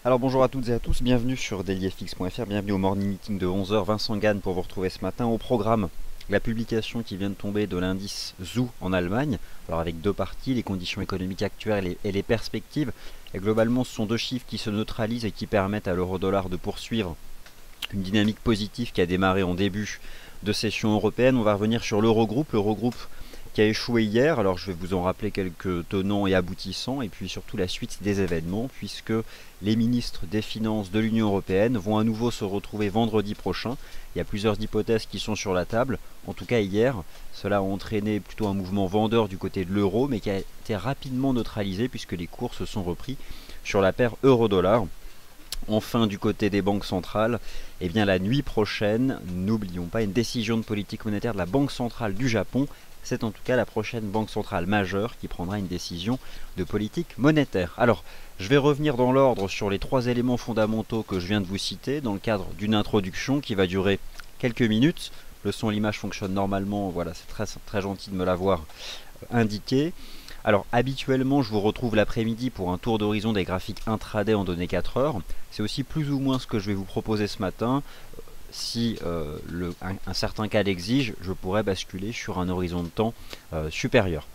Alors bonjour à toutes et à tous, bienvenue sur dailyfx.fr, bienvenue au morning meeting de 11 heures. Vincent Gann pour vous retrouver ce matin. Au programme, la publication qui vient de tomber de l'indice ZOO en Allemagne, alors avec deux parties, les conditions économiques actuelles et les perspectives. Et globalement, ce sont deux chiffres qui se neutralisent et qui permettent à l'euro-dollar de poursuivre une dynamique positive qui a démarré en début de session européenne. On va revenir sur l'Eurogroupe qui a échoué hier. Alors je vais vous en rappeler quelques tenants et aboutissants et puis surtout la suite des événements, puisque les ministres des Finances de l'Union européenne vont à nouveau se retrouver vendredi prochain. Il y a plusieurs hypothèses qui sont sur la table. En tout cas hier, cela a entraîné plutôt un mouvement vendeur du côté de l'euro, mais qui a été rapidement neutralisé puisque les cours se sont repris sur la paire euro-dollar. Enfin, du côté des banques centrales, eh bien la nuit prochaine, n'oublions pas une décision de politique monétaire de la Banque centrale du Japon. C'est en tout cas la prochaine banque centrale majeure qui prendra une décision de politique monétaire. Alors, je vais revenir dans l'ordre sur les trois éléments fondamentaux que je viens de vous citer dans le cadre d'une introduction qui va durer quelques minutes. Le son et l'image fonctionnent normalement, voilà, c'est très gentil de me l'avoir indiqué. Alors habituellement je vous retrouve l'après-midi pour un tour d'horizon des graphiques intraday en données 4 heures. C'est aussi plus ou moins ce que je vais vous proposer ce matin. Si un certain cas l'exige, je pourrais basculer sur un horizon de temps supérieur.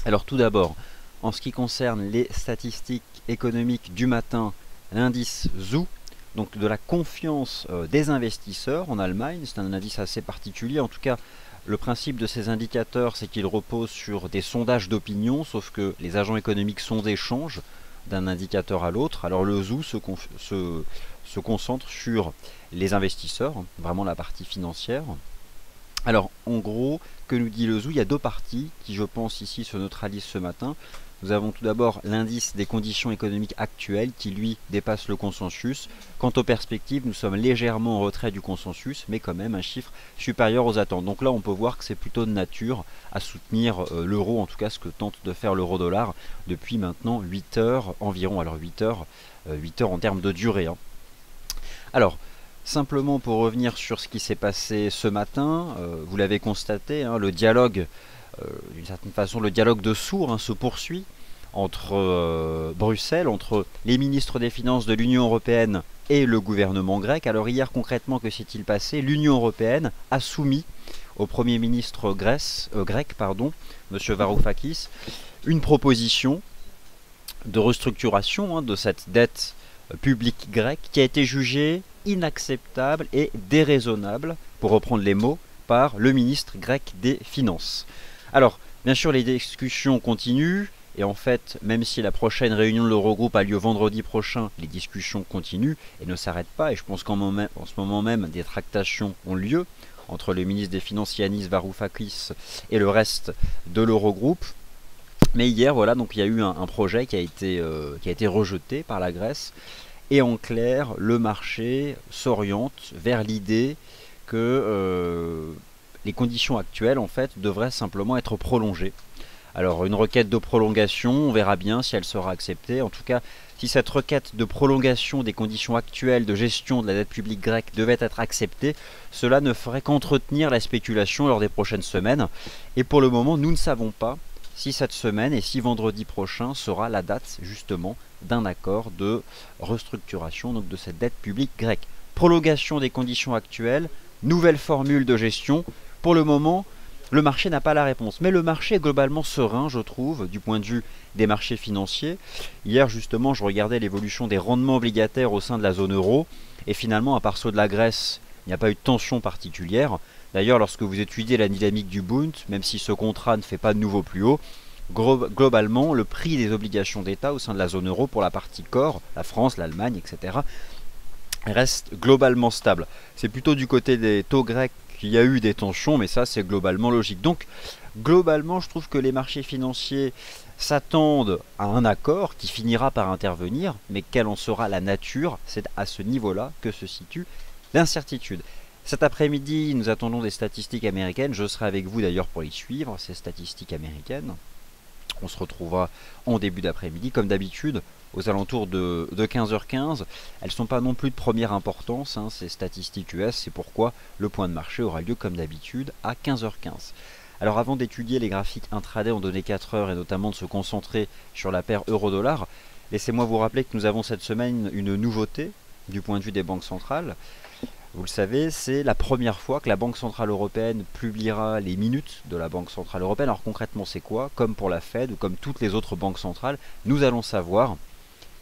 Alors tout d'abord, en ce qui concerne les statistiques économiques du matin, l'indice ZOO, donc de la confiance des investisseurs en Allemagne, c'est un indice assez particulier. En tout cas, le principe de ces indicateurs, c'est qu'ils reposent sur des sondages d'opinion, sauf que les agents économiques sondés changent d'un indicateur à l'autre. Alors le ZOO se concentre sur les investisseurs, vraiment la partie financière. Alors en gros, que nous dit le ZOO? Il y a deux parties qui, je pense, ici se neutralisent ce matin. Nous avons tout d'abord l'indice des conditions économiques actuelles qui, lui, dépasse le consensus. Quant aux perspectives, nous sommes légèrement en retrait du consensus, mais quand même un chiffre supérieur aux attentes. Donc là, on peut voir que c'est plutôt de nature à soutenir l'euro, en tout cas ce que tente de faire l'euro-dollar depuis maintenant 8 heures environ. Alors 8 heures en termes de durée. Alors, simplement pour revenir sur ce qui s'est passé ce matin, vous l'avez constaté, le dialogue, d'une certaine façon, le dialogue de sourds se poursuit entre Bruxelles, entre les ministres des Finances de l'Union européenne et le gouvernement grec. Alors hier, concrètement, que s'est-il passé? L'Union européenne a soumis au Premier ministre grec, M. Varoufakis, une proposition de restructuration de cette dette publique grecque qui a été jugée inacceptable et déraisonnable, pour reprendre les mots, par le ministre grec des Finances. Alors, bien sûr, les discussions continuent, et en fait, même si la prochaine réunion de l'Eurogroupe a lieu vendredi prochain, les discussions continuent et ne s'arrêtent pas, et je pense qu'en ce moment même, des tractations ont lieu entre le ministre des Finances Yanis Varoufakis et le reste de l'Eurogroupe. Mais hier, voilà, donc il y a eu un projet qui a été rejeté par la Grèce. Et en clair, le marché s'oriente vers l'idée que les conditions actuelles, en fait, devraient simplement être prolongées. Alors, une requête de prolongation, on verra bien si elle sera acceptée. En tout cas, si cette requête de prolongation des conditions actuelles de gestion de la dette publique grecque devait être acceptée, cela ne ferait qu'entretenir la spéculation lors des prochaines semaines. Et pour le moment, nous ne savons pas si cette semaine et si vendredi prochain sera la date justement d'un accord de restructuration donc de cette dette publique grecque. Prolongation des conditions actuelles, nouvelle formule de gestion. Pour le moment, le marché n'a pas la réponse. Mais le marché est globalement serein, je trouve, du point de vue des marchés financiers. Hier, justement, je regardais l'évolution des rendements obligataires au sein de la zone euro. Et finalement, à part ceux de la Grèce, il n'y a pas eu de tension particulière. D'ailleurs, lorsque vous étudiez la dynamique du Bund, même si ce contrat ne fait pas de nouveau plus haut, globalement, le prix des obligations d'État au sein de la zone euro pour la partie core, la France, l'Allemagne, etc., reste globalement stable. C'est plutôt du côté des taux grecs qu'il y a eu des tensions, mais ça c'est globalement logique. Donc, globalement, je trouve que les marchés financiers s'attendent à un accord qui finira par intervenir, mais quelle en sera la nature? C'est à ce niveau-là que se situe l'incertitude. Cet après-midi, nous attendons des statistiques américaines. Je serai avec vous d'ailleurs pour les suivre, ces statistiques américaines. On se retrouvera en début d'après-midi, comme d'habitude, aux alentours de 15h15. Elles ne sont pas non plus de première importance, ces statistiques US. C'est pourquoi le point de marché aura lieu, comme d'habitude, à 15h15. Alors avant d'étudier les graphiques intraday en données 4 heures et notamment de se concentrer sur la paire euro-dollar, Laissez-moi vous rappeler que nous avons cette semaine une nouveauté du point de vue des banques centrales. Vous le savez, c'est la première fois que la Banque Centrale Européenne publiera les minutes de la Banque Centrale Européenne. Alors concrètement, c'est quoi? Comme pour la Fed ou comme toutes les autres banques centrales, nous allons savoir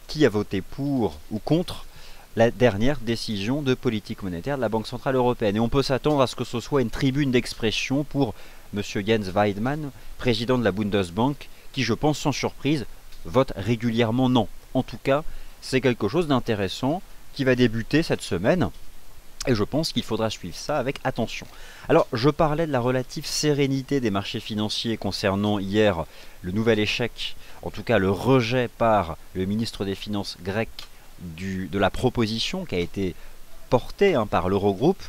qui a voté pour ou contre la dernière décision de politique monétaire de la Banque Centrale Européenne. Et on peut s'attendre à ce que ce soit une tribune d'expression pour M. Jens Weidmann, président de la Bundesbank, qui, je pense sans surprise, vote régulièrement non. En tout cas, c'est quelque chose d'intéressant qui va débuter cette semaine. Et je pense qu'il faudra suivre ça avec attention. Alors, je parlais de la relative sérénité des marchés financiers concernant hier le nouvel échec, en tout cas le rejet par le ministre des Finances grec de la proposition qui a été portée par l'Eurogroupe.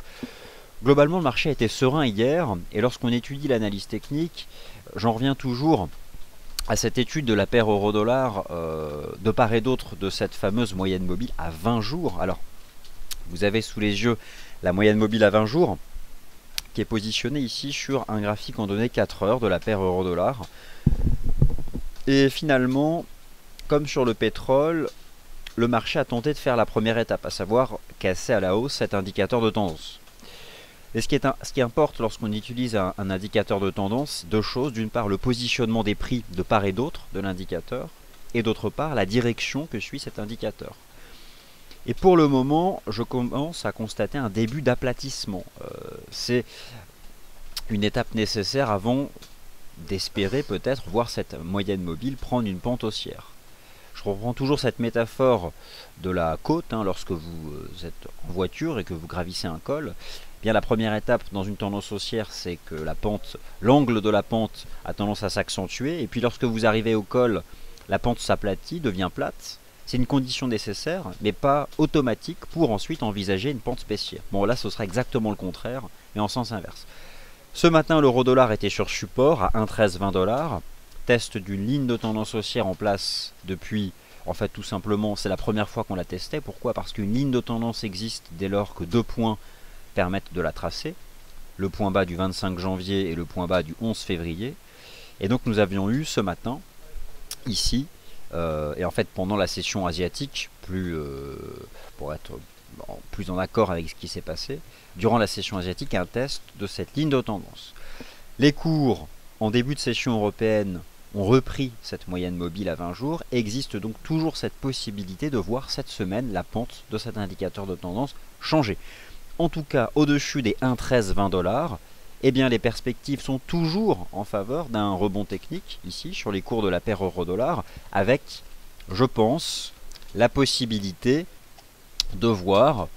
Globalement, le marché a été serein hier, et lorsqu'on étudie l'analyse technique, j'en reviens toujours à cette étude de la paire euro-dollar de part et d'autre de cette fameuse moyenne mobile à 20 jours. Alors, vous avez sous les yeux la moyenne mobile à 20 jours qui est positionnée ici sur un graphique en données 4 heures de la paire euro-dollar. Et finalement, comme sur le pétrole, le marché a tenté de faire la première étape, à savoir casser à la hausse cet indicateur de tendance. Et ce qui importe lorsqu'on utilise un indicateur de tendance, deux choses. D'une part, le positionnement des prix de part et d'autre de l'indicateur, et d'autre part, la direction que suit cet indicateur. Et pour le moment, je commence à constater un début d'aplatissement. C'est une étape nécessaire avant d'espérer peut-être voir cette moyenne mobile prendre une pente haussière. Je reprends toujours cette métaphore de la côte, lorsque vous êtes en voiture et que vous gravissez un col. Bien, la première étape dans une tendance haussière, c'est que l'angle de la pente a tendance à s'accentuer. Et puis lorsque vous arrivez au col, la pente s'aplatit, devient plate. C'est une condition nécessaire, mais pas automatique pour ensuite envisager une pente baissière. Bon, là, ce sera exactement le contraire, mais en sens inverse. Ce matin, l'euro-dollar était sur support à 1,1320 $. Test d'une ligne de tendance haussière en place depuis, en fait, tout simplement, c'est la première fois qu'on la testait. Pourquoi? Parce qu'une ligne de tendance existe dès lors que deux points permettent de la tracer. Le point bas du 25 janvier et le point bas du 11 février. Et donc, nous avions eu ce matin, ici, et en fait pendant la session asiatique, pour être plus en accord avec ce qui s'est passé, durant la session asiatique, un test de cette ligne de tendance. Les cours en début de session européenne ont repris cette moyenne mobile à 20 jours, et existe donc toujours cette possibilité de voir cette semaine la pente de cet indicateur de tendance changer. En tout cas, au-dessus des 1,1320 $, eh bien les perspectives sont toujours en faveur d'un rebond technique, ici, sur les cours de la paire euro-dollar, avec, je pense, la possibilité de voir,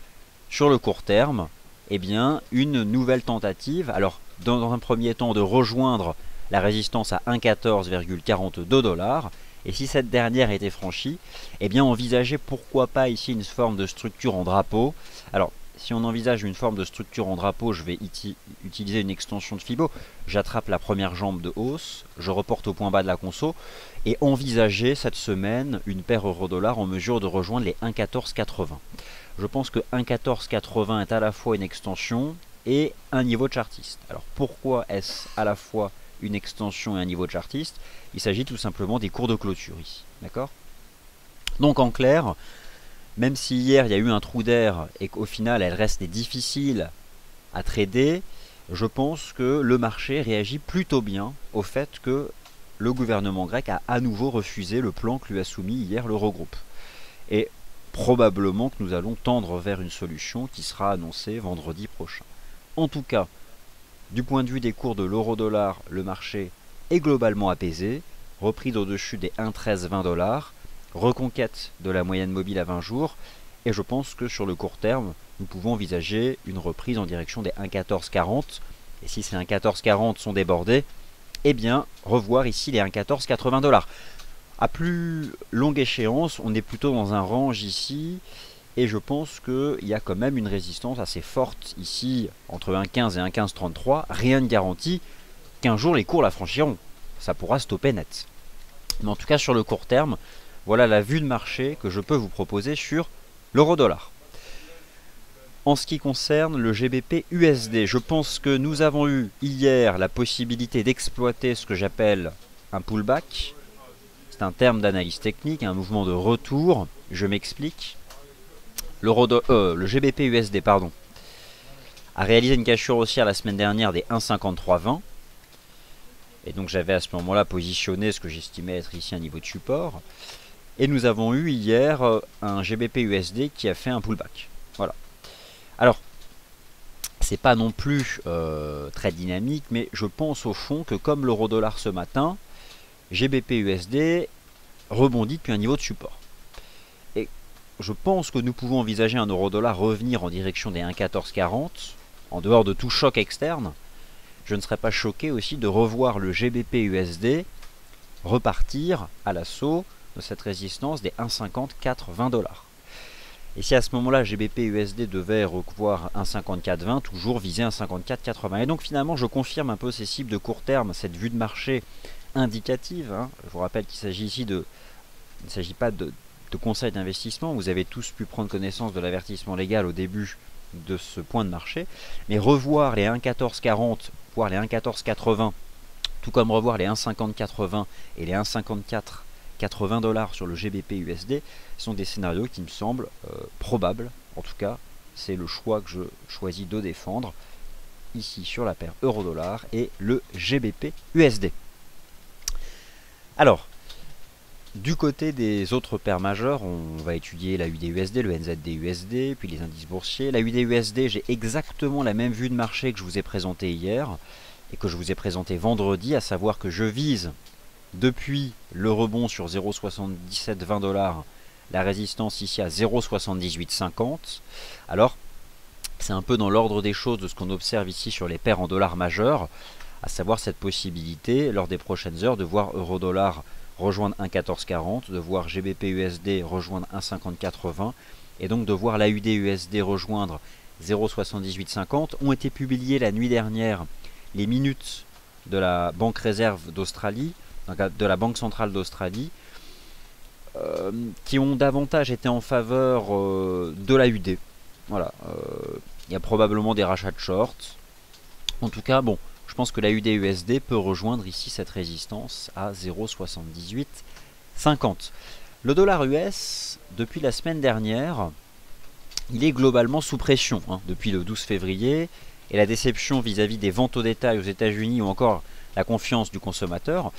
sur le court terme, eh bien, une nouvelle tentative, alors, dans un premier temps, de rejoindre la résistance à 1,1442 $, et si cette dernière était franchie, eh bien, envisager pourquoi pas ici une forme de structure en drapeau. Alors, si on envisage une forme de structure en drapeau, je vais utiliser une extension de Fibo. J'attrape la première jambe de hausse, je reporte au point bas de la conso et envisager cette semaine une paire euro-dollar en mesure de rejoindre les 1,1480. Je pense que 1,1480 est à la fois une extension et un niveau chartiste. Alors pourquoi est-ce à la fois une extension et un niveau chartiste? Il s'agit tout simplement des cours de clôture ici. D'accord? Donc en clair, même si hier il y a eu un trou d'air et qu'au final elle reste difficile à trader, je pense que le marché réagit plutôt bien au fait que le gouvernement grec a à nouveau refusé le plan que lui a soumis hier l'Eurogroupe. Et probablement que nous allons tendre vers une solution qui sera annoncée vendredi prochain. En tout cas, du point de vue des cours de l'euro-dollar, le marché est globalement apaisé, repris au-dessus des 1,1320 $. Reconquête de la moyenne mobile à 20 jours, et je pense que sur le court terme, nous pouvons envisager une reprise en direction des 1,1440, et si ces 1,1440 sont débordés, eh bien, revoir ici les 1,1480 $. À plus longue échéance, on est plutôt dans un range ici, et je pense qu'il y a quand même une résistance assez forte ici, entre 1,15 et 1,1533, rien ne garantit qu'un jour les cours la franchiront, ça pourra stopper net. Mais en tout cas, sur le court terme, voilà la vue de marché que je peux vous proposer sur l'euro-dollar. En ce qui concerne le GBP USD, je pense que nous avons eu hier la possibilité d'exploiter ce que j'appelle un pullback. c'est un terme d'analyse technique, un mouvement de retour. Je m'explique. Le GBP USD, pardon, a réalisé une cassure haussière la semaine dernière des 1,5320. Et donc j'avais à ce moment-là positionné ce que j'estimais être ici un niveau de support. Et nous avons eu hier un GBP USD qui a fait un pullback. Voilà. Alors, c'est pas non plus très dynamique, mais je pense au fond que comme l'euro-dollar ce matin, GBP USD rebondit depuis un niveau de support. Et je pense que nous pouvons envisager un euro-dollar revenir en direction des 1,1440, en dehors de tout choc externe. Je ne serais pas choqué aussi de revoir le GBP USD repartir à l'assaut de cette résistance des 1,5420 $. Et si à ce moment-là GBP USD devait revoir 1,5420, toujours viser 1,5480. Et donc finalement je confirme un peu ces cibles de court terme, cette vue de marché indicative. Hein. Je vous rappelle qu'il s'agit ici il ne s'agit pas de conseils d'investissement. Vous avez tous pu prendre connaissance de l'avertissement légal au début de ce point de marché. Mais revoir les 1,1440, voire les 1,1480, tout comme revoir les 1,5080 et les 1,5480 $ sur le GBP USD, sont des scénarios qui me semblent probables. En tout cas, c'est le choix que je choisis de défendre ici sur la paire euro-dollar et le GBP USD. Alors, du côté des autres paires majeures, on va étudier la UD-USD, le NZD-USD, puis les indices boursiers. La UD-USD, j'ai exactement la même vue de marché que je vous ai présentée hier et que je vous ai présenté vendredi, à savoir que je vise depuis le rebond sur 0,7720 $, la résistance ici à 0,7850. Alors, c'est un peu dans l'ordre des choses de ce qu'on observe ici sur les paires en dollars majeurs, à savoir cette possibilité, lors des prochaines heures, de voir euro-dollar rejoindre 1,1440, de voir GBP-USD rejoindre 1,5420, et donc de voir l'AUD-USD rejoindre 0,7850. Ont été publiées la nuit dernière les minutes de la Banque Réserve d'Australie, de la Banque Centrale d'Australie, qui ont davantage été en faveur de l'AUD. Voilà, il y a probablement des rachats de shorts. En tout cas, bon, je pense que l'AUD-USD peut rejoindre ici cette résistance à 0,7850. Le dollar US, depuis la semaine dernière, il est globalement sous pression depuis le 12 février. Et la déception vis-à-vis des ventes au détail aux États-Unis ou encore la confiance du consommateur.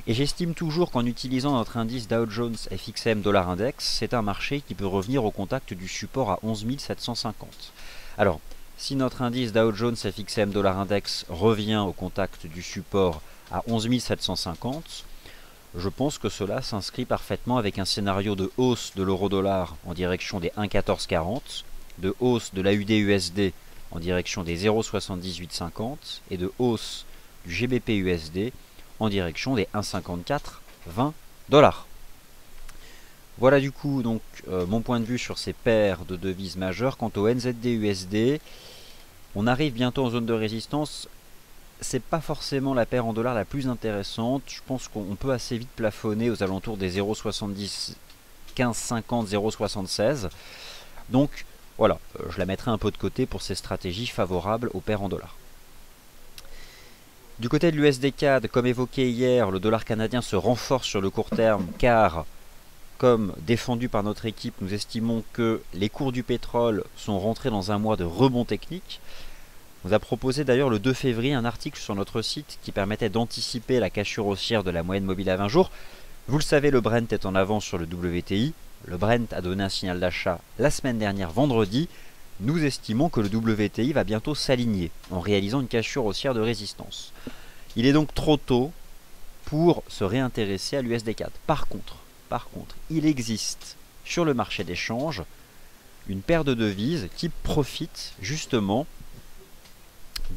Et j'estime toujours qu'en utilisant notre indice Dow Jones FXM Dollar Index, c'est un marché qui peut revenir au contact du support à 11 750. Alors, si notre indice Dow Jones FXM Dollar Index revient au contact du support à 11 750, je pense que cela s'inscrit parfaitement avec un scénario de hausse de l'euro-dollar en direction des 1,1440, de hausse de l'AUD-USD en direction des 0,7850 et de hausse du GBP-USD en direction des 1,5420 $. Voilà du coup donc mon point de vue sur ces paires de devises majeures. Quant au NZD-USD, on arrive bientôt en zone de résistance. C'est pas forcément la paire en dollars la plus intéressante. Je pense qu'on peut assez vite plafonner aux alentours des 0,70, 15,50, 0,76. Donc voilà, je la mettrai un peu de côté pour ces stratégies favorables aux paires en dollars. Du côté de l'USD CAD, comme évoqué hier, le dollar canadien se renforce sur le court terme car, comme défendu par notre équipe, nous estimons que les cours du pétrole sont rentrés dans un mois de rebond technique. On vous a proposé d'ailleurs le 2 février un article sur notre site qui permettait d'anticiper la cassure haussière de la moyenne mobile à 20 jours. Vous le savez, le Brent est en avance sur le WTI. Le Brent a donné un signal d'achat la semaine dernière vendredi. Nous estimons que le WTI va bientôt s'aligner en réalisant une cassure haussière de résistance. Il est donc trop tôt pour se réintéresser à l'USD CAD. Par contre, il existe sur le marché d'échange une paire de devises qui profite justement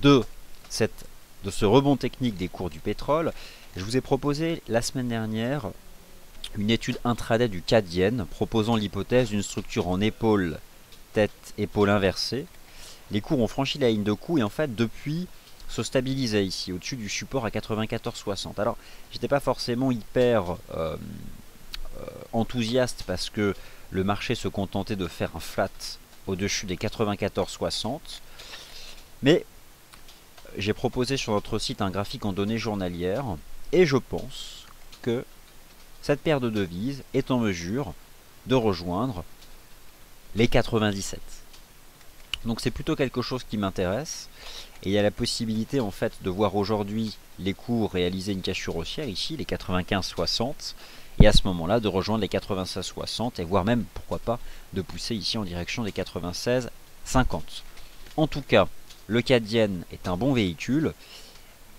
de ce rebond technique des cours du pétrole. Je vous ai proposé la semaine dernière une étude intraday du CAD Yen proposant l'hypothèse d'une structure en épaule, tête, épaule inversée. Les cours ont franchi la ligne de coup et en fait depuis se stabilisaient ici au-dessus du support à 94,60. Alors j'étais pas forcément hyper enthousiaste parce que le marché se contentait de faire un flat au-dessus des 94,60, mais j'ai proposé sur notre site un graphique en données journalières et je pense que cette paire de devises est en mesure de rejoindre les 97. Donc c'est plutôt quelque chose qui m'intéresse. Et il y a la possibilité en fait de voir aujourd'hui les cours réaliser une cassure haussière, ici les 95,60, et à ce moment-là de rejoindre les 96,60 et voire même, pourquoi pas, de pousser ici en direction des 96,50. En tout cas, le CAD Yen est un bon véhicule.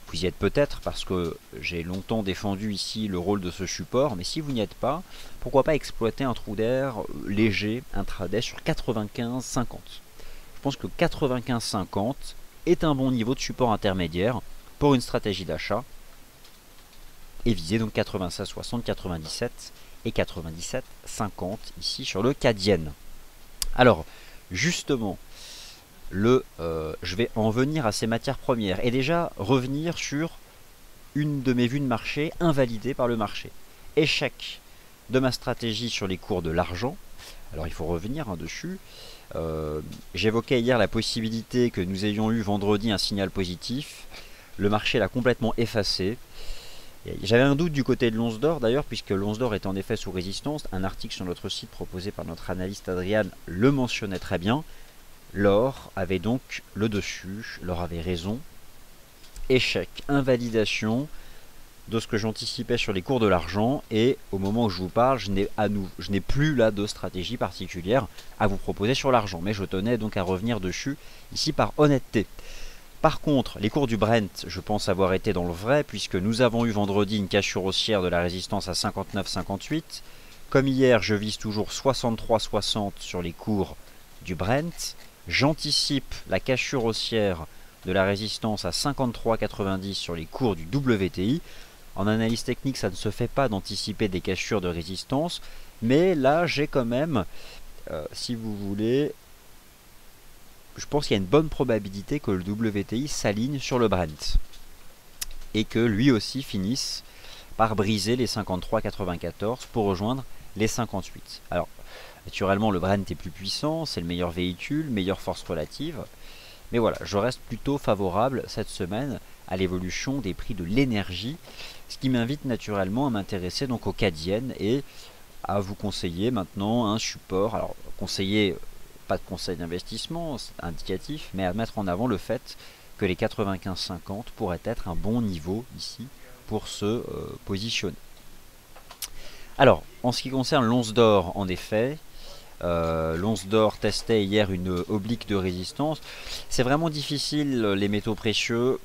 Vous y êtes peut-être parce que j'ai longtemps défendu ici le rôle de ce support, mais si vous n'y êtes pas, pourquoi pas exploiter un trou d'air léger intraday sur 95,50. Je pense que 95,50 est un bon niveau de support intermédiaire pour une stratégie d'achat et viser donc 96,60, 97 et 97,50 ici sur le CAD Yen. Alors justement, je vais en venir à ces matières premières et déjà revenir sur une de mes vues de marché invalidée par le marché. Échec de ma stratégie sur les cours de l'argent. Alors il faut revenir dessus. J'évoquais hier la possibilité que nous ayons eu vendredi un signal positif. Le marché l'a complètement effacé. J'avais un doute du côté de l'once d'or d'ailleurs, puisque l'once d'or est en effet sous résistance. Un article sur notre site proposé par notre analyste Adrian le mentionnait très bien. L'or avait donc le dessus, l'or avait raison. Échec, invalidation de ce que j'anticipais sur les cours de l'argent, et au moment où je vous parle, je n'ai plus là de stratégie particulière à vous proposer sur l'argent, mais je tenais donc à revenir dessus ici par honnêteté. Par contre, les cours du Brent, je pense avoir été dans le vrai, puisque nous avons eu vendredi une cassure haussière de la résistance à 59,58. Comme hier, je vise toujours 63,60 sur les cours du Brent. J'anticipe la cassure haussière de la résistance à 53,90 sur les cours du WTI. En analyse technique, ça ne se fait pas d'anticiper des cassures de résistance, mais là, j'ai quand même, si vous voulez, je pense qu'il y a une bonne probabilité que le WTI s'aligne sur le Brent et que lui aussi finisse par briser les 53,94 pour rejoindre les 58. Alors, naturellement, le Brent est plus puissant, c'est le meilleur véhicule, meilleure force relative, mais voilà, je reste plutôt favorable cette semaine à l'évolution des prix de l'énergie, ce qui m'invite naturellement à m'intéresser donc au CAD Yen et à vous conseiller maintenant un support. Alors, conseiller, pas de conseil d'investissement, c'est indicatif, mais à mettre en avant le fait que les 95,50 pourraient être un bon niveau ici pour se positionner. Alors, en ce qui concerne l'once d'or, en effet, l'once d'or testait hier une oblique de résistance. C'est vraiment difficile les métaux précieux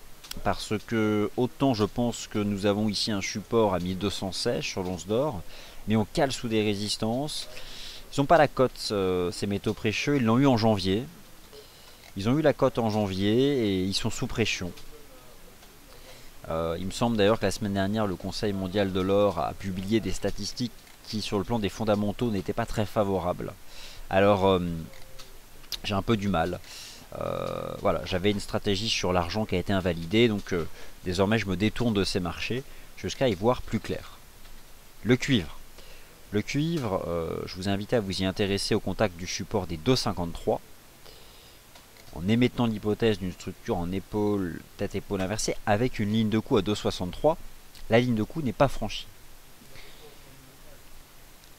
parce que autant je pense que nous avons ici un support à 1216 sur l'once d'or, mais on cale sous des résistances. Ils n'ont pas la cote ces métaux précieux, ils l'ont eu en janvier. Ils ont eu la cote en janvier et ils sont sous pression. Il me semble d'ailleurs que la semaine dernière le Conseil mondial de l'or a publié des statistiques qui sur le plan des fondamentaux n'étaient pas très favorables. Alors j'ai un peu du mal. Voilà, j'avais une stratégie sur l'argent qui a été invalidée, donc désormais je me détourne de ces marchés jusqu'à y voir plus clair. Le cuivre. Le cuivre, je vous invite à vous y intéresser au contact du support des 2,53 en émettant l'hypothèse d'une structure en épaule, tête-épaule inversée avec une ligne de coup à 2,63. La ligne de coup n'est pas franchie.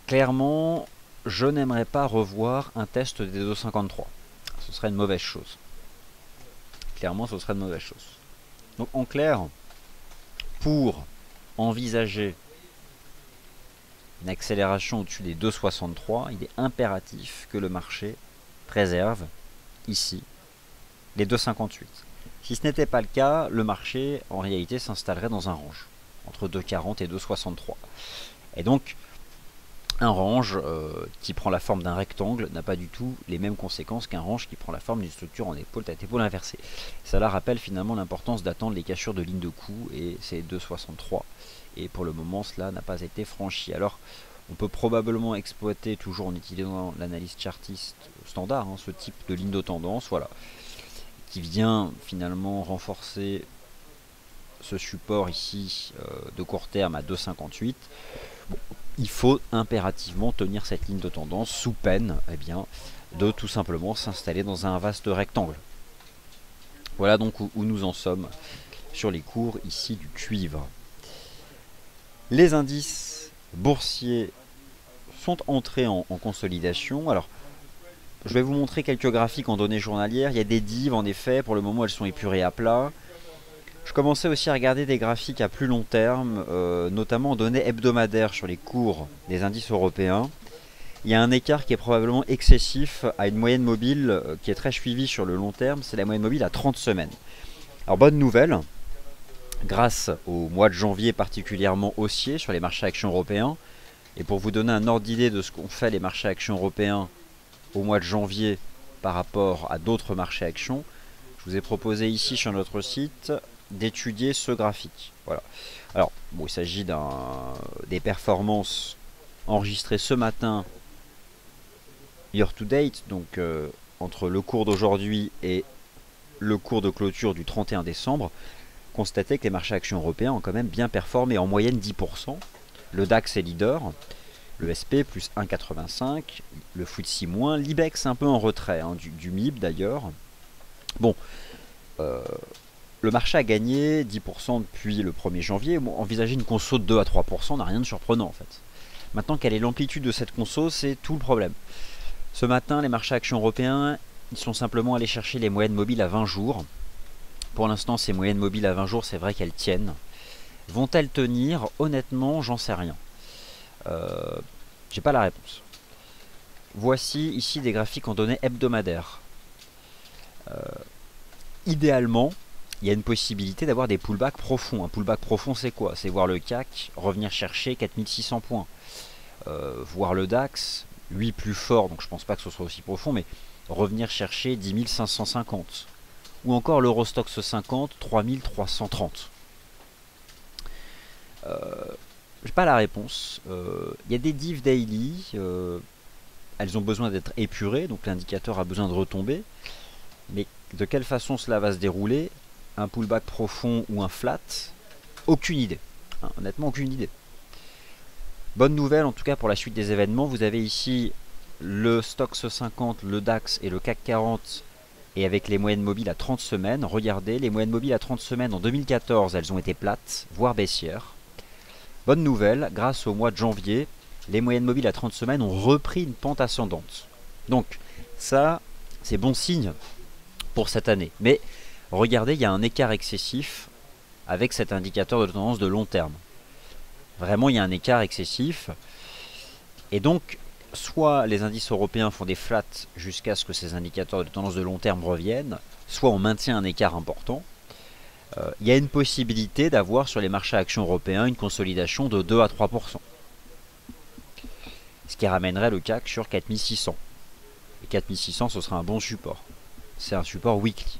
Clairement, je n'aimerais pas revoir un test des 2,53. Ce serait une mauvaise chose. Clairement, ce serait une mauvaise chose. Donc en clair, pour envisager une accélération au-dessus des 2,63, il est impératif que le marché préserve ici les 2,58. Si ce n'était pas le cas, le marché en réalité s'installerait dans un range entre 2,40 et 2,63. Et donc un range qui prend la forme d'un rectangle n'a pas du tout les mêmes conséquences qu'un range qui prend la forme d'une structure en épaule tête-épaule inversée. Cela rappelle finalement l'importance d'attendre les cassures de ligne de coup, et c'est 2,63. Et pour le moment, cela n'a pas été franchi. Alors, on peut probablement exploiter, toujours en utilisant l'analyse chartiste standard, ce type de ligne de tendance, voilà, qui vient finalement renforcer ce support ici de court terme à 2,58. Bon, il faut impérativement tenir cette ligne de tendance sous peine de tout simplement s'installer dans un vaste rectangle. Voilà donc où nous en sommes sur les cours ici du cuivre. Les indices boursiers sont entrés en consolidation. Alors, je vais vous montrer quelques graphiques en données journalières. Il y a des divs, en effet. Pour le moment, elles sont épurées à plat. Je commençais aussi à regarder des graphiques à plus long terme, notamment en données hebdomadaires sur les cours des indices européens. Il y a un écart qui est probablement excessif à une moyenne mobile qui est très suivie sur le long terme. C'est la moyenne mobile à 30 semaines. Alors, bonne nouvelle, grâce au mois de janvier particulièrement haussier sur les marchés actions européens, et pour vous donner un ordre d'idée de ce qu'ont fait les marchés actions européens au mois de janvier par rapport à d'autres marchés actions, je vous ai proposé ici sur notre site d'étudier ce graphique. Voilà. Alors, bon, il s'agit des performances enregistrées ce matin, year to date, donc entre le cours d'aujourd'hui et le cours de clôture du 31 décembre. Constatez que les marchés actions européens ont quand même bien performé, en moyenne 10%. Le DAX est leader, le SP plus 1,85, le FTSE moins, l'IBEX un peu en retrait, hein, du MIB d'ailleurs. Bon, le marché a gagné 10% depuis le 1er janvier. Bon, envisager une conso de 2 à 3% n'a rien de surprenant en fait. Maintenant, quelle est l'amplitude de cette conso, c'est tout le problème. Ce matin, les marchés actions européens, ils sont simplement allés chercher les moyennes mobiles à 20 jours. Pour l'instant, ces moyennes mobiles à 20 jours, c'est vrai qu'elles tiennent. Vont-elles tenir? Honnêtement, j'en sais rien. J'ai pas la réponse. Voici ici des graphiques en données hebdomadaires. Idéalement, il y a une possibilité d'avoir des pullbacks profonds. Un pullback profond, c'est quoi? C'est voir le CAC revenir chercher 4600 points. Voir le DAX, lui plus fort, donc je pense pas que ce soit aussi profond, mais revenir chercher 10 550. Ou encore l'Eurostoxx 50, 3330. J'ai pas la réponse. Il y a des divs daily, elles ont besoin d'être épurées, donc l'indicateur a besoin de retomber. Mais de quelle façon cela va se dérouler? Un pullback profond ou un flat? Aucune idée. Hein, honnêtement, aucune idée. Bonne nouvelle en tout cas pour la suite des événements. Vous avez ici le Stoxx 50, le DAX et le CAC 40, et avec les moyennes mobiles à 30 semaines. Regardez, les moyennes mobiles à 30 semaines en 2014, elles ont été plates, voire baissières. Bonne nouvelle, grâce au mois de janvier, les moyennes mobiles à 30 semaines ont repris une pente ascendante. Donc ça, c'est bon signe pour cette année. Mais regardez, il y a un écart excessif avec cet indicateur de tendance de long terme. Vraiment, il y a un écart excessif. Et donc, soit les indices européens font des flats jusqu'à ce que ces indicateurs de tendance de long terme reviennent, soit on maintient un écart important. Il y a une possibilité d'avoir sur les marchés actions européens une consolidation de 2 à 3%. Ce qui ramènerait le CAC sur 4600. Et 4600, ce sera un bon support. C'est un support weekly.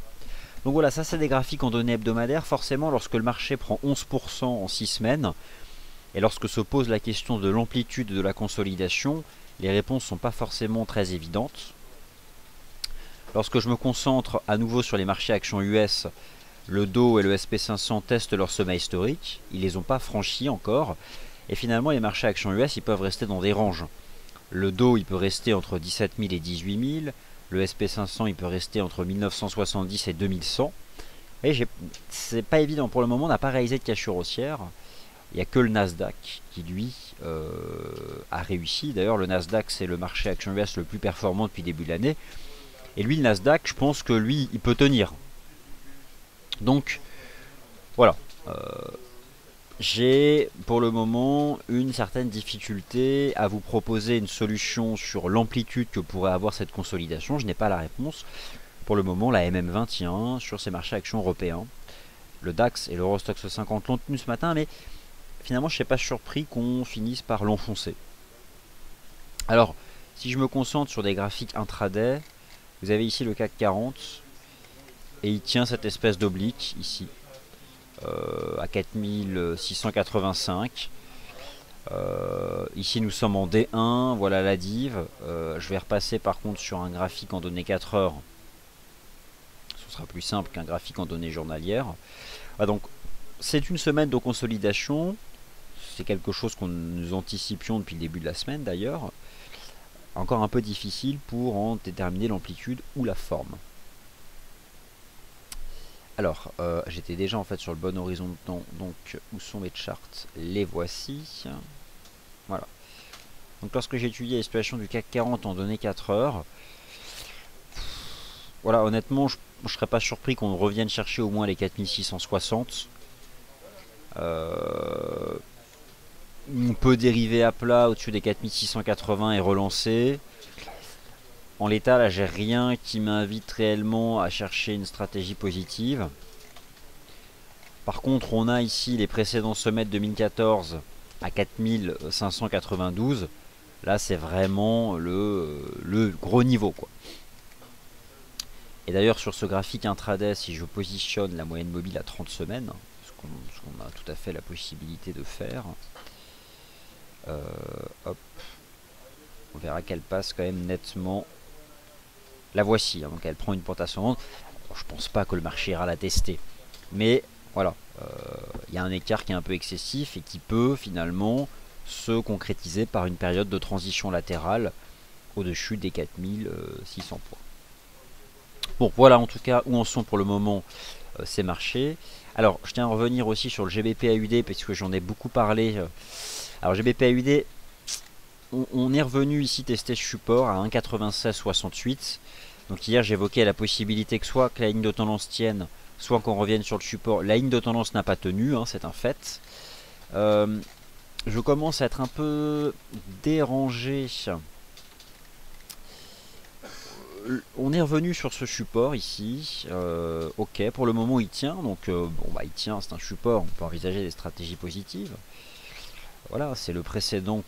Donc voilà, ça c'est des graphiques en données hebdomadaires. Forcément, lorsque le marché prend 11% en 6 semaines, et lorsque se pose la question de l'amplitude de la consolidation, les réponses ne sont pas forcément très évidentes. Lorsque je me concentre à nouveau sur les marchés actions US, le Dow et le SP500 testent leur sommet historique. Ils ne les ont pas franchis encore. Et finalement, les marchés actions US, ils peuvent rester dans des ranges. Le Dow, il peut rester entre 17 000 et 18 000. Le SP500, il peut rester entre 1970 et 2100. Et c'est pas évident. Pour le moment, on n'a pas réalisé de cassure haussière. Il n'y a que le Nasdaq qui, lui, a réussi. D'ailleurs, le Nasdaq, c'est le marché action US le plus performant depuis le début de l'année. Et lui, le Nasdaq, je pense que lui, il peut tenir. Donc, voilà. J'ai, pour le moment, une certaine difficulté à vous proposer une solution sur l'amplitude que pourrait avoir cette consolidation. Je n'ai pas la réponse. Pour le moment, la MM20 tient sur ces marchés actions européens. Le DAX et l'Eurostoxx 50 l'ont tenu ce matin, mais finalement, je ne suis pas surpris qu'on finisse par l'enfoncer. Alors, si je me concentre sur des graphiques intraday, vous avez ici le CAC 40, et il tient cette espèce d'oblique, ici, à 4685. Ici, nous sommes en D1, voilà la div. Je vais repasser par contre sur un graphique en données 4 heures. Ce sera plus simple qu'un graphique en données journalières. Ah, donc, c'est une semaine de consolidation. C'est quelque chose que nous anticipions depuis le début de la semaine d'ailleurs. Encore un peu difficile pour en déterminer l'amplitude ou la forme. Alors, j'étais déjà en fait sur le bon horizon de temps, donc où sont mes charts? Les voici. Voilà. Donc lorsque j'ai étudié les situations du CAC 40 en données 4 heures, voilà, honnêtement, je serais pas surpris qu'on revienne chercher au moins les 4660. On peut dériver à plat au-dessus des 4680 et relancer. En l'état, là, j'ai rien qui m'invite réellement à chercher une stratégie positive. Par contre, on a ici les précédents sommets de 2014 à 4592. Là, c'est vraiment le gros niveau, quoi. Et d'ailleurs, sur ce graphique intraday, si je positionne la moyenne mobile à 30 semaines, ce qu'on a tout à fait la possibilité de faire, hop, on verra qu'elle passe quand même nettement. La voici, hein, donc elle prend une pente ascendante. Bon, je pense pas que le marché ira la tester, mais voilà, il y a un écart qui est un peu excessif et qui peut finalement se concrétiser par une période de transition latérale au-dessus des 4600 points. Bon, voilà en tout cas où en sont pour le moment ces marchés. Alors, je tiens à revenir aussi sur le GBP AUD parce que j'en ai beaucoup parlé. Alors, GBP AUD, on est revenu ici tester ce support à 1,9668. Donc hier, j'évoquais la possibilité que soit que la ligne de tendance tienne, soit qu'on revienne sur le support. La ligne de tendance n'a pas tenu, hein, c'est un fait. Je commence à être un peu dérangé. On est revenu sur ce support ici. Ok, pour le moment il tient. Donc bon bah il tient, c'est un support. On peut envisager des stratégies positives. Voilà, c'est le précédent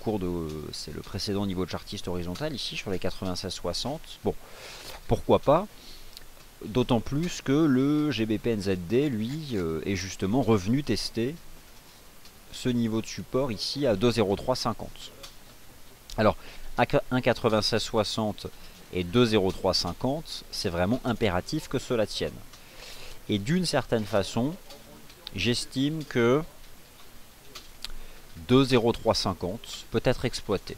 c'est le précédent niveau de chartiste horizontal ici sur les 96,60. Bon, pourquoi pas. D'autant plus que le GBP NZD lui est justement revenu tester ce niveau de support ici à 2,0350. Alors à 1,9660 et 2,0350, c'est vraiment impératif que cela tienne. Et d'une certaine façon, j'estime que 2,0350 peut être exploité.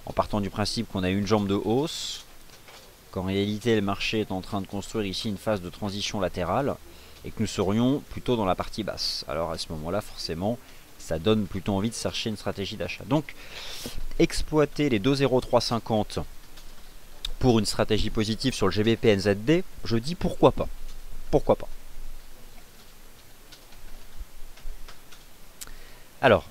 En partant du principe qu'on a une jambe de hausse, qu'en réalité le marché est en train de construire ici une phase de transition latérale, et que nous serions plutôt dans la partie basse. Alors à ce moment-là, forcément, ça donne plutôt envie de chercher une stratégie d'achat. Donc, exploiter les 2,0350 pour une stratégie positive sur le GBP NZD, je dis pourquoi pas. Pourquoi pas. Alors,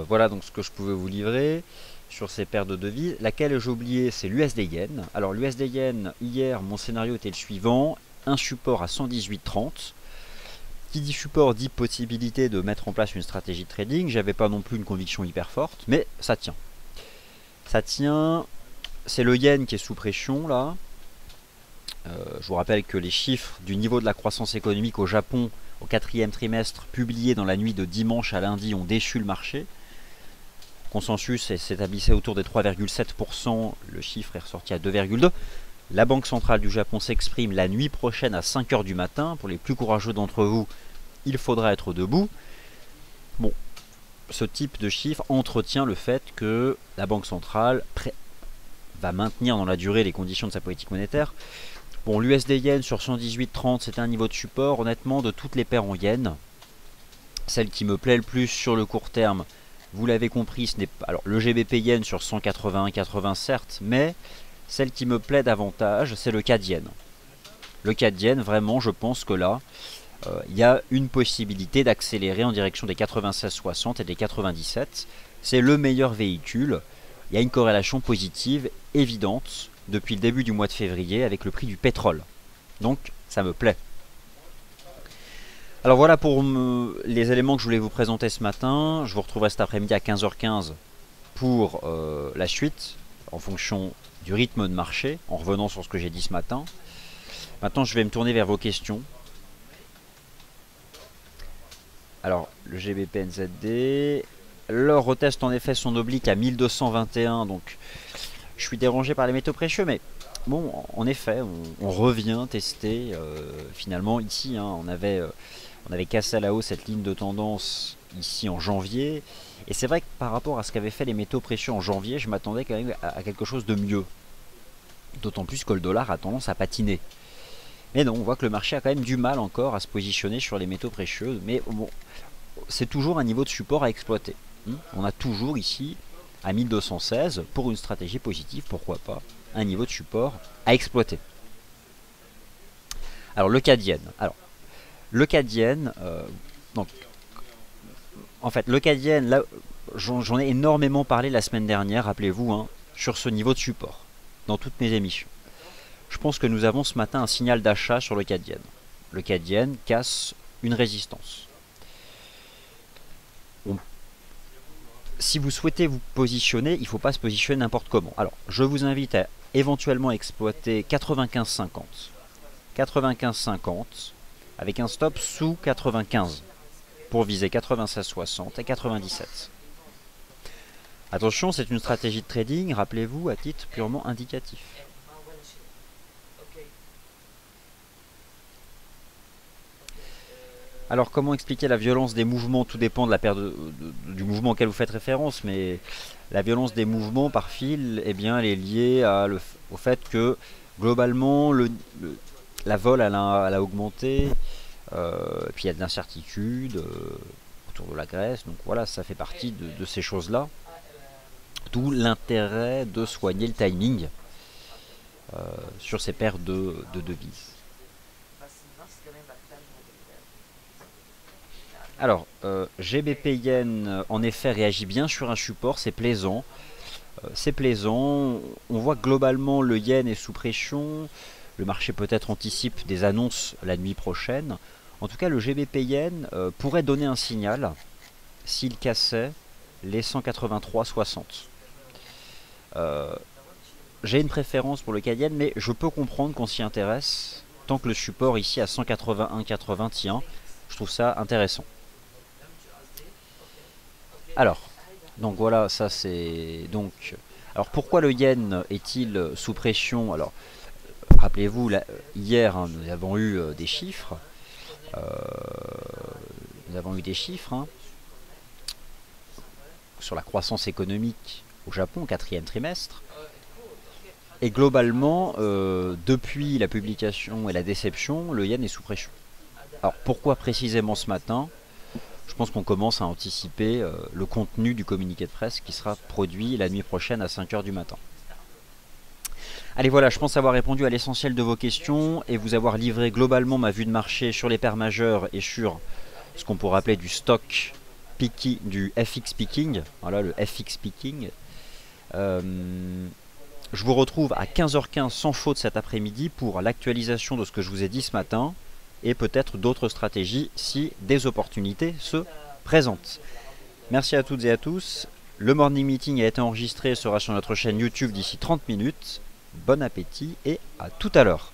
voilà donc ce que je pouvais vous livrer sur ces paires de devises. Laquelle j'ai oublié, c'est l'USD Yen. Alors l'USD Yen, hier, mon scénario était le suivant. Un support à 118,30. Qui dit support dit possibilité de mettre en place une stratégie de trading. J'avais pas non plus une conviction hyper forte, mais ça tient. Ça tient. C'est le yen qui est sous pression là. Je vous rappelle que les chiffres du niveau de la croissance économique au Japon au 4e trimestre publiés dans la nuit de dimanche à lundi ont déçu le marché. Consensus s'établissait autour des 3,7%, le chiffre est ressorti à 2,2%. La Banque centrale du Japon s'exprime la nuit prochaine à 5 h du matin. Pour les plus courageux d'entre vous, il faudra être debout. Bon, ce type de chiffre entretient le fait que la Banque centrale va maintenir dans la durée les conditions de sa politique monétaire. Bon, l'USD Yen sur 118,30, c'est un niveau de support. Honnêtement, de toutes les paires en Yen, celle qui me plaît le plus sur le court terme, vous l'avez compris, ce n'est pas. Alors, le GBP Yen sur 181,80 certes, mais celle qui me plaît davantage, c'est le CAD Yen. Le CAD Yen, vraiment, je pense que là, il y a une possibilité d'accélérer en direction des 96,60 et des 97. C'est le meilleur véhicule. Il y a une corrélation positive évidente depuis le début du mois de février avec le prix du pétrole. Donc, ça me plaît. Alors voilà pour les éléments que je voulais vous présenter ce matin. Je vous retrouverai cet après-midi à 15h15 pour la suite, en fonction du rythme de marché, en revenant sur ce que j'ai dit ce matin. Maintenant, je vais me tourner vers vos questions. Alors, le GBP NZD, l'or reteste en effet son oblique à 1221, donc je suis dérangé par les métaux précieux, mais bon, en effet, on revient tester, finalement ici, hein, on avait cassé à la hausse cette ligne de tendance ici en janvier, et c'est vrai que par rapport à ce qu'avaient fait les métaux précieux en janvier, je m'attendais quand même à quelque chose de mieux, d'autant plus que le dollar a tendance à patiner. Mais non, on voit que le marché a quand même du mal encore à se positionner sur les métaux précieux, mais bon, c'est toujours un niveau de support à exploiter. On a toujours ici, à 1216, pour une stratégie positive, pourquoi pas, un niveau de support à exploiter. Alors le CAD-Yen. Alors, le CAD-Yen, donc, en fait, le CAD-Yen, là, j'en ai énormément parlé la semaine dernière, rappelez-vous, hein, sur ce niveau de support, dans toutes mes émissions. Je pense que nous avons ce matin un signal d'achat sur le CAD-Yen. Le CAD-Yen casse une résistance. Si vous souhaitez vous positionner, il ne faut pas se positionner n'importe comment. Alors, je vous invite à éventuellement exploiter 95,50. 95,50 avec un stop sous 95 pour viser 96,60 et 97. Attention, c'est une stratégie de trading, rappelez-vous, à titre purement indicatif. Alors comment expliquer la violence des mouvements? Tout dépend de la paire du mouvement auquel vous faites référence, mais la violence des mouvements par fil, eh bien, elle est liée au fait que globalement la vol elle a augmenté, puis il y a de l'incertitude autour de la Grèce, donc voilà, ça fait partie de ces choses-là. D'où l'intérêt de soigner le timing sur ces paires de devises. Alors, GBP Yen, en effet, réagit bien sur un support, c'est plaisant. C'est plaisant. On voit que globalement, le Yen est sous pression. Le marché peut-être anticipe des annonces la nuit prochaine. En tout cas, le GBP Yen pourrait donner un signal s'il cassait les 183,60. J'ai une préférence pour le CAD Yen, mais je peux comprendre qu'on s'y intéresse tant que le support ici à 181,80 tient. Je trouve ça intéressant. Alors, donc voilà, ça c'est donc. Alors pourquoi le yen est-il sous pression? Alors, rappelez-vous, hier hein, nous avons eu des chiffres. Hein, sur la croissance économique au Japon au 4e trimestre. Et globalement, depuis la publication et la déception, le yen est sous pression. Alors pourquoi précisément ce matin? Je pense qu'on commence à anticiper le contenu du communiqué de presse qui sera produit la nuit prochaine à 5 h du matin. Allez voilà, je pense avoir répondu à l'essentiel de vos questions et vous avoir livré globalement ma vue de marché sur les paires majeures et sur ce qu'on pourrait appeler du stock picking, du FX picking. Voilà, le FX picking. Je vous retrouve à 15h15 sans faute cet après-midi pour l'actualisation de ce que je vous ai dit ce matin et peut-être d'autres stratégies si des opportunités se présentent. Merci à toutes et à tous. Le morning meeting a été enregistré et sera sur notre chaîne YouTube d'ici 30 minutes. Bon appétit et à tout à l'heure.